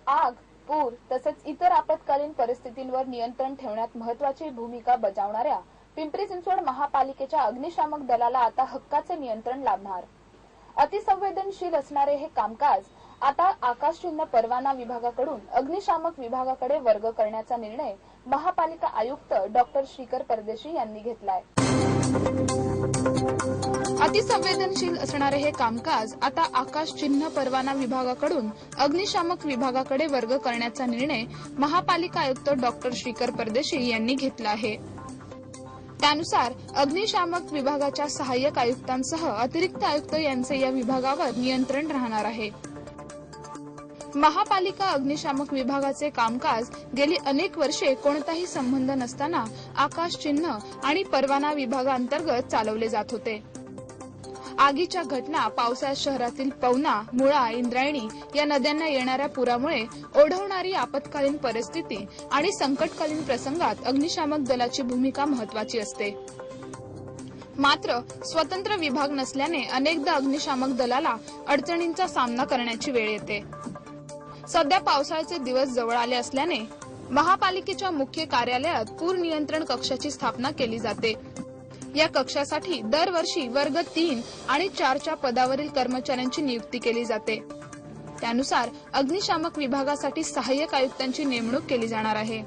आग, पूर तसेच इतर आपत्कालीन परिस्थितींवर नियंत्रण ठेवण्यात महत्त्वाची भूमिका बजावणाऱ्या पिंपरी चिंचवड महापालिकेच्या अग्निशामक दलाला आता हक्काचे नियंत्रण लाभणार। अतिसंवेदनशील असणारे हे कामकाज आता आकाशचिन्ह परवाना विभागाकडून अग्निशामक विभागाकडे वर्ग करण्याचा निर्णय महापालिका आयुक्त डॉक्टर श्रीकर परदेशी यांनी घेतलाय। अतिसंवेदनशील असणारे हे कामकाज आता आकाशचिन्ह परवाना विभागाकडून अग्निशामक विभागाकडे वर्ग करण्याचा निर्णय महापालिका आयुक्त डॉक्टर श्रीकर परदेशी यांनी घेतला आहे। त्यानुसार अग्निशामक विभागाच्या सहाय्यक आयुक्तांसह अतिरिक्त आयुक्त यांचे या विभागावर नियंत्रण राहणार आहे। महापालिका अग्निशामक विभागाचे कामकाज गेली अनेक वर्षे कोणताही संबंध नसताना आकाशचिन्ह आणि परवाना विभागांतर्गत चालवले जात होते। आगीच्या घटना, पावसाळ्यात शहरातील पवना, मुळा, इंद्रायणी या नद्यांना येणाऱ्या पुरामुळे ओढवणारी आपत्कालीन परिस्थिती आणि संकटकालीन प्रसंगात अग्निशामक दलाची भूमिका महत्त्वाची असते। मात्र स्वतंत्र विभाग नसल्याने अनेकदा अग्निशामक दलाला अडचणींचा सामना करण्याची वेळ येते। सध्या पावसाळ्याचे दिवस जवळ आले असल्याने महापालिकेच्या मुख्य कार्यालयात पूर नियंत्रण कक्षाची स्थापना केली जाते। या कक्षासाठी दरवर्षी वर्ग 3 आणि 4च्या पदावरील कर्मचाऱ्यांची नियुक्ती केली जाते। त्यानुसार अग्निशामक विभागासाठी सहाय्यक आयुक्तांची नेमणूक केली जाणार आहे।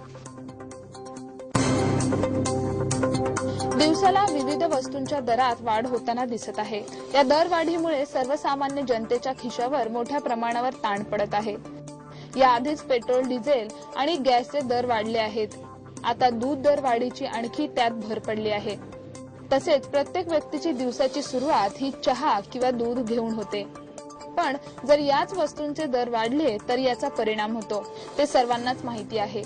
दिवसाला विविध वस्तूंच्या दरात वाढ होताना दिसत आहे। या दरवाढीमुळे सर्वसामान्य जनतेच्या खिशावर मोठ्या प्रमाणावर ताण पडत आहे। याआधीच पेट्रोल, डिझेल आणि गॅसचे दर वाढले आहेत। आता दूध दर वाढीची आणखी त्यात भर पडली आहे। तसेच प्रत्येक व्यक्तीची दिवसाची सुरुवात ही चहा किंवा दूध घेऊन होते। पण जर याच वस्तूंचे दर वाढले तर याचा परिणाम होतो, ते सर्वांनाच माहिती आहे।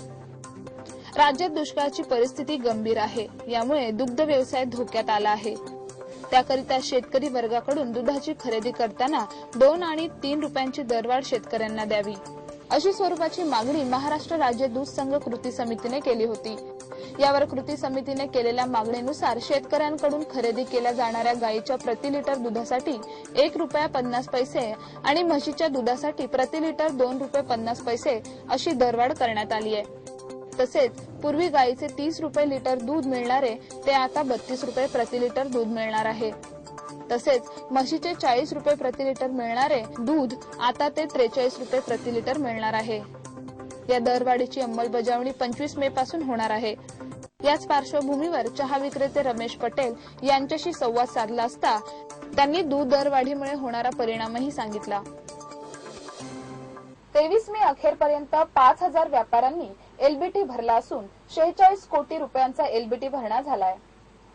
राज्यात दुष्काळाची परिस्थिती गंभीर आहे। यामुळे दुग्ध व्यवसाय धोक्यात आला आहे। त्याकरिता शेतकरी वर्गाकडून दुधाची खरेदी करताना 2 आणि 3 रुपयांची दरवाढ शेतकऱ्यांना द्यावी, अशी स्वरूपाची मागणी महाराष्ट्र राज्य दूध संघ कृती समितीने केली होती। यावर कृती समितीने केलेल्या मागणीनुसार शेतकऱ्यांकडून खरेदी केल्या जाणाऱ्या गायीच्या प्रति लिटर दुधासाठी 1 रुपया 50 पैसे आणि म्हशीच्या दुधासाठी प्रति लिटर 2 रुपये 50 पैसे अशी दरवाढ करण्यात आली आहे। तसेच पूर्वी गायीचे 30 रुपये लिटर दूध मिळणारे ते आता 32 रुपये प्रति लिटर दूध मिळणार आहे। तसेच म्हशीचे 40 रुपये प्रति लिटर मिळणारे दूध आता ते 43 रुपये प्रति लिटर मिळणार आहे। या दरवाढीची अंमलबजावणी 25 मे पासून होणार आहे। याच पार्श्वभूमीवर चहा विक्रेते रमेश पटेल यांच्याशी संवाद साधला असता त्यांनी दूध दरवाढीमुळे होणारा परिणामही सांगितला। 23 मे अखेरपर्यंत 5000 व्यापाऱ्यांनी एलबीटी भरला असून 46 कोटी रुपयांचा एलबीटी भरणा झालाय,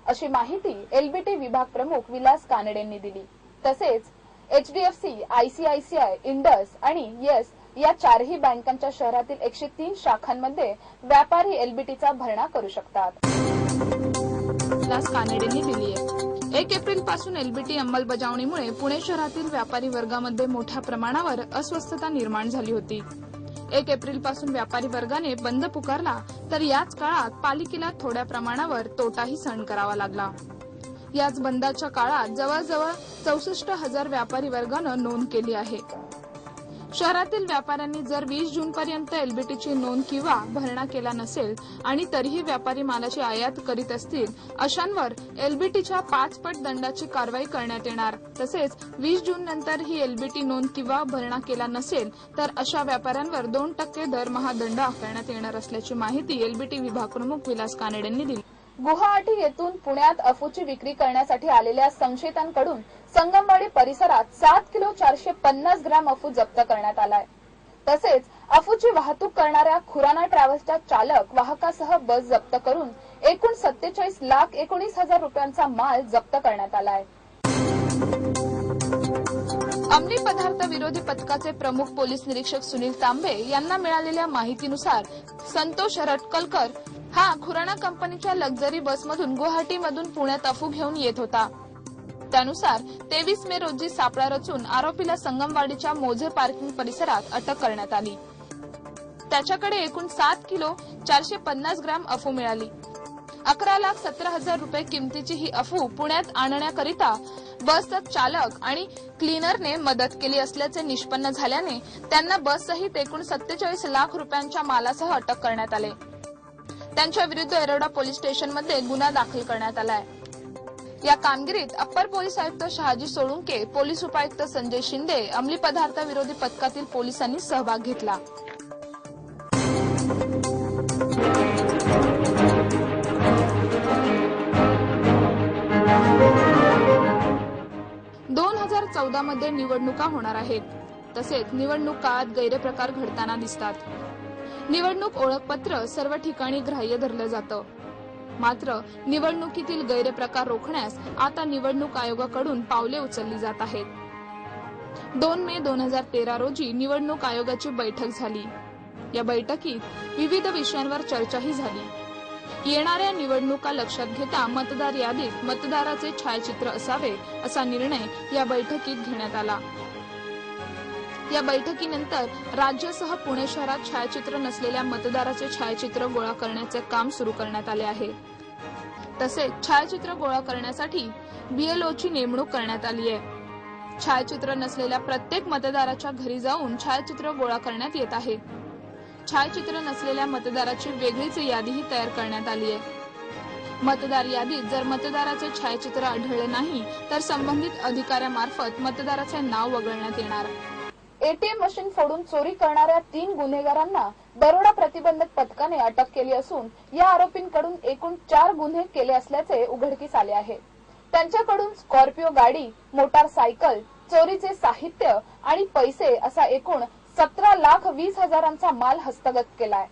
अशी माहिती एलबीटी विभाग प्रमुख विलास कानडेंनी दिली। तसेच एचडीएफसी, आयसीआयसीआय, इंडस आणि येस या 4ही बँकांच्या शहरातील 103 शाखांमध्ये व्यापारी एलबीटीचा भरणा करू शकतात, विलास कानडेंनी दिली आहे। 1 एप्रिल पासून एलबीटी अंमलबजावणीमुळे पुणे शहरातील व्यापारी वर्गामध्ये मोठ्या प्रमाणावर अस्वस्थता निर्माण झाली होती। 1 एप्रिल पासून व्यापारी वर्गाने बंद पुकारला तर याच काळात पालिकेला थोड्या प्रमाणावर तोटाही सहन करावा लागला। याच बंदाच्या काळात जवळजवळ 64,000 व्यापारी वर्गानं नोंद केली आहे। शहरातील व्यापाऱ्यांनी जर 20 जून पर्यंत एलबीटीची नोंद किंवा भरणा केला नसेल आणि तरीही व्यापारी मालाची आयात करीत असतील अशांवर एलबीटीच्या 5 पट दंडाची कारवाई करण्यात येणार। तसेच 20 जून नंतर ही एलबीटी नोंद किंवा भरणा केला नसेल तर अशा व्यापाऱ्यांवर 2% दरमहा दंड आकारण्यात येणार असल्याची माहिती एलबीटी विभाग प्रमुख विलास कानडेंनी दिली। गुवाहाटी येथून पुण्यात अफूची विक्री करण्यासाठी आलेल्या संशयितांकडून संगमवाडी परिसरात 7 किलो 450 ग्रॅम अफू जप्त करण्यात आलाय। तसेच अफूची वाहतूक करणाऱ्या खुराना ट्रॅव्हल्सच्या चालक वाहकासह बस जप्त करून एकूण 47,19,000 रुपयांचा माल जप्त करण्यात आलाय। अंमली पदार्थ विरोधी पथकाचे प्रमुख पोलीस निरीक्षक सुनील तांबे यांना मिळालेल्या माहितीनुसार संतोष रटकलकर हा खुराना कंपनीच्या लक्झरी बसमधून गुवाहाटीमधून पुण्यात अफू घेऊन येत होता। त्यानुसार 23 मे रोजी सापळा रचून आरोपीला संगमवाडीच्या मोझे पार्किंग परिसरात अटक करण्यात आली। त्याच्याकडे एकूण 7 किलो 450 ग्रॅम अफू मिळाली। 11,17,000 रुपये किमतीची ही अफू पुण्यात आणण्याकरिता बसचा चालक आणि क्लीनरने मदत केली असल्याचे निष्पन्न झाल्याने त्यांना बससहित एकूण 47 लाख रुपयांच्या मालासह अटक करण्यात आले. त्यांच्या विरुद्ध येरवडा पोलीस स्टेशनमध्ये गुन्हा दाखल करण्यात आलाय. या कामगिरीत अप्पर पोलीस आयुक्त शहाजी सोळुंके, पोलीस उपायुक्त संजय शिंदे, अंमली पदार्थ विरोधी पथकातील पोलिसांनी सहभाग घेतला. मध्ये निवडणुका होणार आहेत. तसेच निवडणूक काळात गैरप्रकार घडताना दिसतात. निवडणूक ओळखपत्र सर्व ठिकाणी ग्राह्य धरलं जातं. मात्र निवडणुकीतील गैरप्रकार रोखण्यास आता निवडणूक आयोगाकडून पावले उचलली जात आहेत. 2 मे 2013 रोजी निवडणूक आयोगाची बैठक झाली. या बैठकीत विविध विषयांवर चर्चाही झाली. येणाऱ्या निवडणुका लक्षात घेता मतदार यादीत मतदाराचे छायाचित्र असावे असा निर्णय या बैठकीत घेण्यात आला. या बैठकीनंतर राज्यासह पुणे शहरात छायाचित्र नसलेल्या मतदाराचे छायाचित्र गोळा करण्याचे काम सुरू करण्यात आले आहे. तसेच छायाचित्र गोळा करण्यासाठी बीएलओची नेमणूक करण्यात आली आहे. छायाचित्र नसलेल्या प्रत्येक मतदाराच्या घरी जाऊन छायाचित्र गोळा करण्यात येत आहे. छायाचित्र नसलेल्या मतदाराची वेगळीच यादीही तयार करण्यात आली आहे. मतदार यादीत जर मतदाराचे छायाचित्र आढळले नाही तर संबंधित अधिकाऱ्यामार्फत मतदाराचे नाव वगळण्यात येणार. एटीएम मशीन फोडून चोरी करणाऱ्या 3 गुन्हेगारांना दरोडा प्रतिबंधक पथकाने अटक केली असून या आरोपींकडून एकूण 4 गुन्हे केले असल्याचे उघडकीस आले आहे. त्यांच्याकडून स्कॉर्पिओ गाडी, मोटारसायकल, चोरीचे साहित्य आणि पैसे असा एकूण 17,20,000चा माल हस्तगत केलाय.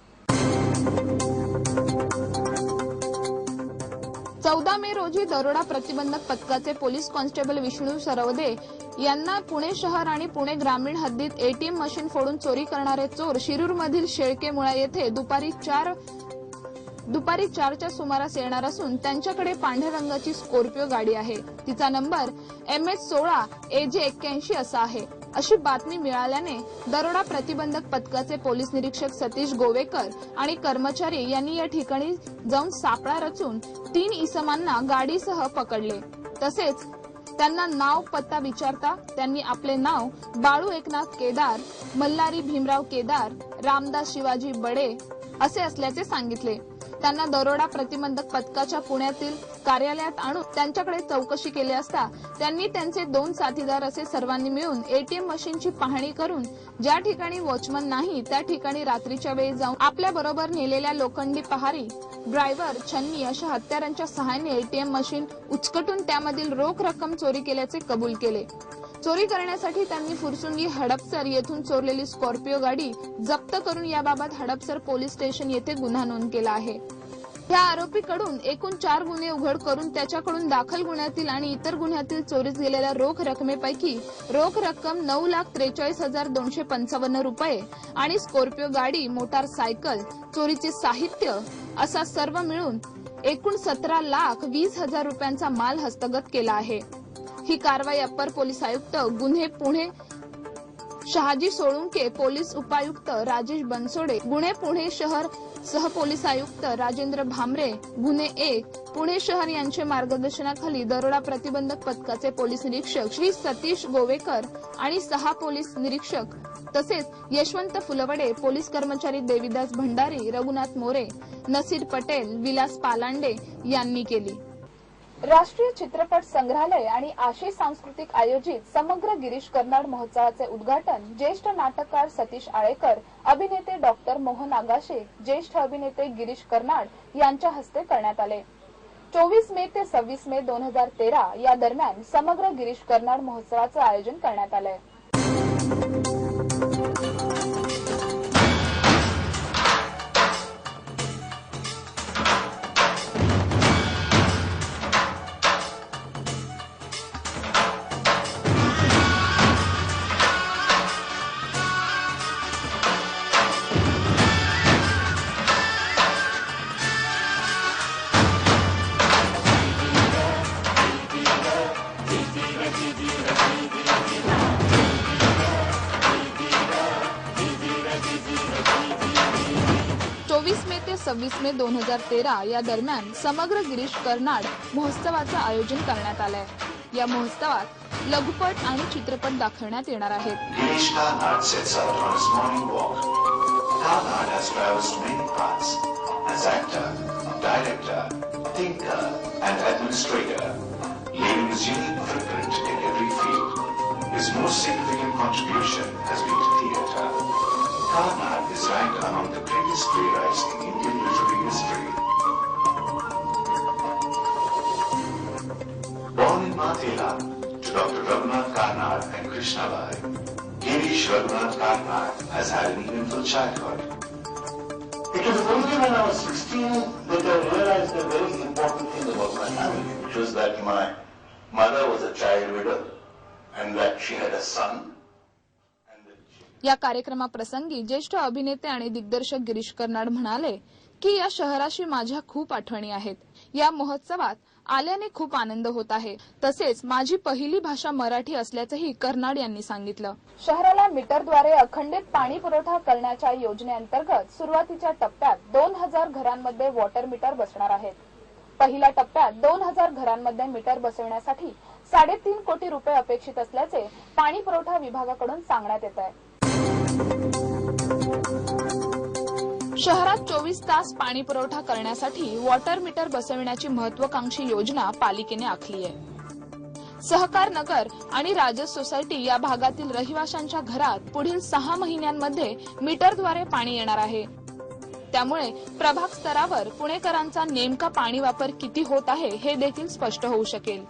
14 मे रोजी दरोडा प्रतिबंधक पथकाचे पोलीस कॉन्स्टेबल विष्णू सरवदे यांना पुणे शहर आणि पुणे ग्रामीण हद्दीत एटीएम मशीन फोडून चोरी करणारे चोर शिरूरमधील शेळकेमुळा येथे दुपारी 4च्या सुमारास येणार असून त्यांच्याकडे पांढऱ्या रंगाची स्कॉर्पिओ गाडी आहे. तिचा नंबर MH16 AJ81 असा आहे. अशी बातमी मिळाल्याने दरोडा प्रतिबंधक पथकाचे पोलीस निरीक्षक सतीश गोवेकर आणि कर्मचारी यांनी या ठिकाणी जाऊन सापळा रचून 3 इसमांना गाडीसह पकडले. तसेच त्यांना नाव पत्ता विचारता त्यांनी आपले नाव बाळू एकनाथ केदार, मल्हारी भीमराव केदार, रामदास शिवाजी बडे असे असल्याचे सांगितले. त्यांना दरोडा प्रतिबंधक पथकाच्या पुण्यातील कार्यालयात आणून त्यांच्याकडे चौकशी केली असता त्यांनी त्यांचे 2 साथीदार असे सर्वांनी मिळून एटीएम मशीनची पाहणी करून ज्या ठिकाणी वॉचमन नाही त्या ठिकाणी रात्रीच्या वेळी जाऊन आपल्या बरोबर नेलेल्या लोखंडी पहारी, ड्रायव्हर, छन्नी अशा हत्यारांच्या सहाय्याने एटीएम मशीन उचकटून त्यामधील रोख रक्कम चोरी केल्याचे कबूल केले. चोरी करण्यासाठी त्यांनी फुरसुंगी हडपसर येथून चोरलेली स्कॉर्पिओ गाडी जप्त करून याबाबत हडपसर पोलीस स्टेशन येथे गुन्हा नोंद केला आहे. या आरोपीकडून एकूण 4 गुन्हे उघड करून त्याच्याकडून दाखल गुन्ह्यातील आणि इतर गुन्ह्यातील चोरीस गेलेल्या रोख रकमेपैकी रोख रक्कम 9,43,255 रुपये आणि स्कॉर्पिओ गाडी, मोटारसायकल, चोरीचे साहित्य असा सर्व मिळून एकूण 17,20,000 रुपयांचा माल हस्तगत केला आहे. ही कारवाई अप्पर पोलीस आयुक्त गुन्हे पुणे शहाजी सोळुंके, पोलीस उपायुक्त राजेश बनसोडे, गुन्हे पुणे शहर सह पोलीस आयुक्त राजेंद्र भामरे, गुन्हे 1 पुणे शहर यांच्या मार्गदर्शनाखाली दरोडा प्रतिबंधक पथकाचे पोलीस निरीक्षक श्री सतीश गोवेकर आणि 6 पोलीस निरीक्षक तसेच यशवंत फुलवडे, पोलीस कर्मचारी देविदास भंडारी, रघुनाथ मोरे, नसीर पटेल, विलास पालांडे यांनी केली. राष्ट्रीय चित्रपट संग्रहालय आणि आशी सांस्कृतिक आयोजित समग्र गिरीश कर्नाड महोत्सवाचे उद्घाटन ज्येष्ठ नाटककार सतीश आळेकर, अभिनेते डॉक्टर मोहन आगाशे, ज्येष्ठ अभिनेते गिरीश कर्नाड यांच्या हस्ते करण्यात आले. 24 मे ते 26 मे 2013 या दरम्यान समग्र गिरीश कर्नाड महोत्सवाचे आयोजन करण्यात आले. 26 मे 2013 या दरम्यान समग्र गिरीश कर्नाड महोत्सवाचं आयोजन करण्यात आलंय। या महोत्सवात लघुपट आणि चित्रपट दाखवण्यात येणार आहेत। Girish Karnad sets out on his morning walk. Karnad has traversed many paths as actor, director, thinker, and administrator, leaving his unique footprint in every field. His most significant contribution has been to theatre. Karnad is ranked among the greatest playwrights in Indian literary history. Born in Mathela to Dr. Raghunath Karnad and Krishnabai, Girish Raghunath Karnad has had an eventful childhood. It was only when I was 16 that I realized a very important thing about my family, which was that my mother was a child widow and that she had a son. या कार्यक्रमाप्रसंगी ज्येष्ठ अभिनेते आणि दिग्दर्शक गिरीश कर्नाड म्हणाले की या शहराशी माझ्या खूप आठवणी आहेत। या महोत्सवात आल्याने खूप आनंद होत आहे। तसेच माझी पहिली भाषा मराठी असल्याचंही कर्नाड यांनी सांगितलं। शहराला मीटरद्वारे अखंडित पाणी पुरवठा करण्याच्या योजनेअंतर्गत सुरुवातीच्या टप्प्यात 2000 घरांमध्ये वॉटर मीटर बसणार आहेत। पहिल्या टप्प्यात 2000 घरांमध्ये मीटर बसवण्यासाठी 3.5 कोटी रुपये अपेक्षित असल्याचे पाणी पुरवठा विभागाकडून सांगण्यात येत आहे। शहरात 24 तास पाणी पुरवठा करण्यासाठी वॉटर मीटर बसविण्याची महत्वाकांक्षी योजना पालिकेने आखली आहे। सहकार नगर आणि राजस सोसायटी या भागातील रहिवाशांच्या घरात पुढील 6 महिन्यांमध्ये मीटरद्वारे पाणी येणार आहे। त्यामुळे प्रभाग स्तरावर पुणेकरांचा नेमका पाणी वापर किती होत आहे हे देखील स्पष्ट होऊ शकेल।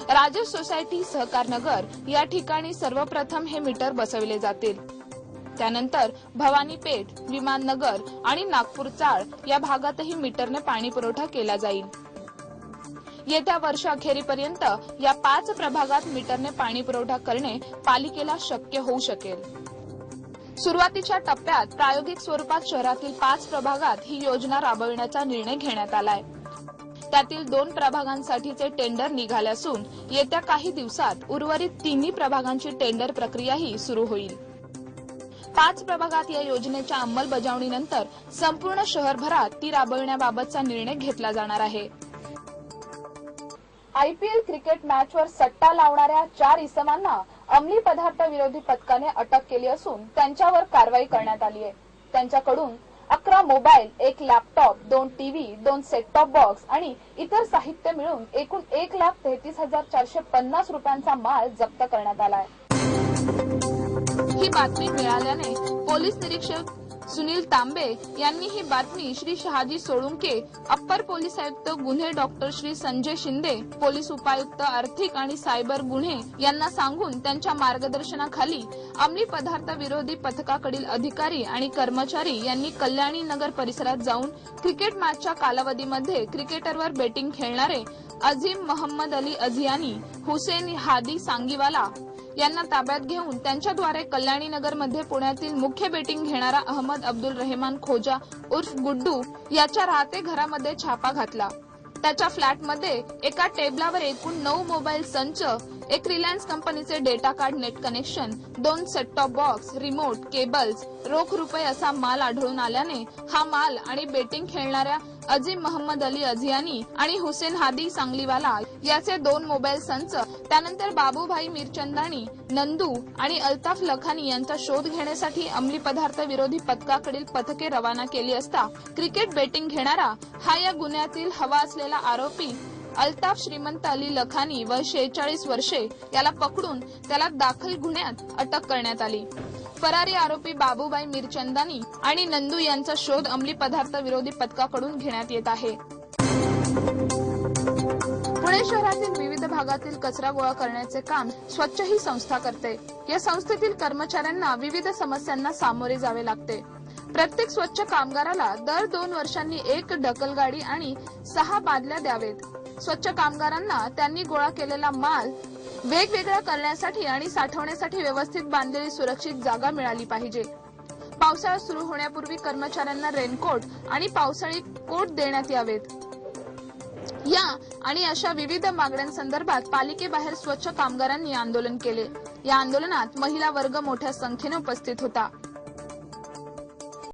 राजस सोसायटी, सहकार नगर या ठिकाणी सर्वप्रथम हे मीटर बसविले जातील। त्यानंतर भवानी पेठ, विमान नगर आणि नागपूर चाळ या भागातही मीटरने पाणी पुरवठा केला जाईल। येत्या वर्षअखेरीपर्यंत या 5 प्रभागात मीटरने पाणी पुरवठा करणे पालिकेला शक्य होऊ शकेल। सुरुवातीच्या टप्प्यात प्रायोगिक स्वरूपात शहरातील 5 प्रभागात ही योजना राबविण्याचा निर्णय घेण्यात आलाय। त्यातील 2 प्रभागांसाठीचे टेंडर निघाले असून येत्या काही दिवसात उर्वरित 3 प्रभागांची टेंडर प्रक्रियाही सुरू होईल। 5 प्रभागात या योजनेच्या अंमलबजावणीनंतर संपूर्ण शहरभरात ती राबविण्याबाबतचा निर्णय घेतला जाणार आहे। आयपीएल क्रिकेट मॅचवर सट्टा लावणाऱ्या 4 इसमांना अंमली पदार्थ विरोधी पथकाने अटक केली असून त्यांच्यावर कारवाई करण्यात आली आहे। त्यांच्याकडून 11 mobile, 1 laptop, 2 TV, 2 set top box आणि इतर साहित्य मिळून एकूण 1,33,450 रुपयांचा माल जप्त करण्यात आलाय। ही बातमी मिळाल्याने पोलीस निरीक्षक सुनील तांबे यांनी ही बातमी श्री शहाजी सोळुंके, अप्पर पोलीस आयुक्त गुन्हे डॉक्टर श्री संजय शिंदे, पोलीस उपायुक्त आर्थिक आणि सायबर गुन्हे यांना सांगून त्यांच्या मार्गदर्शनाखाली अंमली पदार्थ विरोधी पथकाकडील अधिकारी आणि कर्मचारी यांनी कल्याणी नगर परिसरात जाऊन क्रिकेट मॅचच्या कालावधीमध्ये क्रिकेटरवर बेटिंग खेळणारे अझीम मोहम्मद अली अझियानी, हुसेन हादी सांगीवाला यांना ताब्यात घेऊन त्यांच्याद्वारे कल्याणी नगरमध्ये पुण्यातील मुख्य बेटिंग घेणारा अहमद अब्दुल रहमान खोजा उर्फ गुड्डू याच्या राहते घरामध्ये छापा घातला। त्याच्या फ्लॅटमध्ये एका टेबलावर एकूण 9 मोबाईल संच, एक रिलायन्स कंपनीचे data card net connection, 2 set top box, remote, cables, रोख रुपये असा माल आढळून आल्याने हा माल आणि बेटिंग खेळणाऱ्या अझीम मोहम्मद अली अझियानी आणि हुसेन हादी सांगलीवाला याचे 2 मोबाईल संच, त्यानंतर बाबूभाई मिरचंदानी, नंदू आणि अल्ताफ लखानी यांचा शोध घेण्यासाठी अंमली पदार्थ विरोधी पथकाकडील पथके रवाना केली असता क्रिकेट बेटिंग घेणारा हा या गुन्ह्यातील हवा असलेला आरोपी अल्ताफ श्रीमंत अली लखानी वय 46 वर्षे याला पकडून त्याला दाखल गुन्ह्यात अटक करण्यात आली। फरारी आरोपी बाबूभाई मिरचंदानी आणि नंदू यांचा शोध अंमली पदार्थ विरोधी पथकाकडून घेण्यात येत आहे। पुणे शहरातील विविध भागातील कचरा गोळा करण्याचे काम स्वच्छ ही संस्था करते। या संस्थेतील कर्मचाऱ्यांना विविध समस्यांना सामोरे जावे लागते। प्रत्येक स्वच्छ कामगाराला दर 2 वर्षांनी 1 ढकलगाडी आणि 6 बादल्या द्यावेत। स्वच्छ कामगारांना त्यांनी गोळा केलेला माल वेगवेगळा करण्यासाठी आणि साठवण्यासाठी व्यवस्थित बांधलेली सुरक्षित जागा मिळाली पाहिजे। पावसाळा सुरू होण्यापूर्वी कर्मचाऱ्यांना रेनकोट आणि पावसाळी कोट देण्यात यावेत। या आणि अशा विविध मागण्यांसंदर्भात पालिकेबाहेर स्वच्छ कामगारांनी आंदोलन केले। या आंदोलनात महिला वर्ग मोठ्या संख्येने उपस्थित होता।